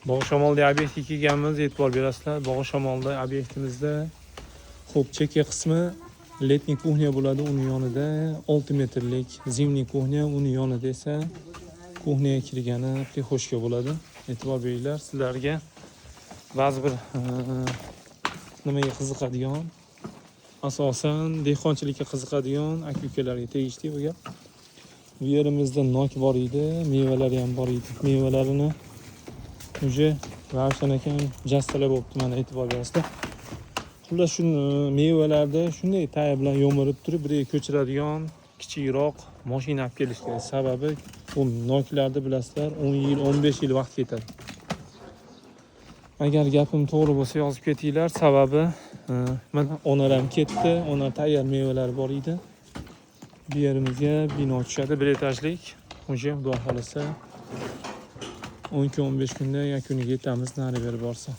Bog' Shamolda obyektga kelganmiz, e'tibor berasizlar. Bog' Shamolda obyektimizda xo'p, chekka qismi letniy kuxnya bo'ladi, uni yonida 6 metrlik zimniy kuxnya, uni yonida esa kuxnyaga kirgani prixoshka bo'ladi. E'tibor beringlar, sizlarga ba'zi bir nimaga qiziqadigan, asosan dehqonchilikka qiziqadigan aka-ukalarga tegishli bu gap. Bu yerimizda nok bor edi, mevalari ham bor edi. Mevalarini uje Ravshan akam jastalab bo'libdi, mana e'tibor berasizlar. Xullas shu mevalarda shunday taya bilan yo'mirib turib, birga ko'chiradigan kichikroq mashina olib kelish kerak. Sababi bu noklarda bilasizlar 10 yil, 15 yil vaqt ketadi. Agar gapim to'g'ri bo'lsa yozib ketinglar. Sababi mana onaram ketdi, ona tayyor mevalar bor edi. Bu yerimizga bino tushadi, bir etajlik. O'sha xudo xolasa 12-15 kunda yakuniga yetamiz, nari berib borsa.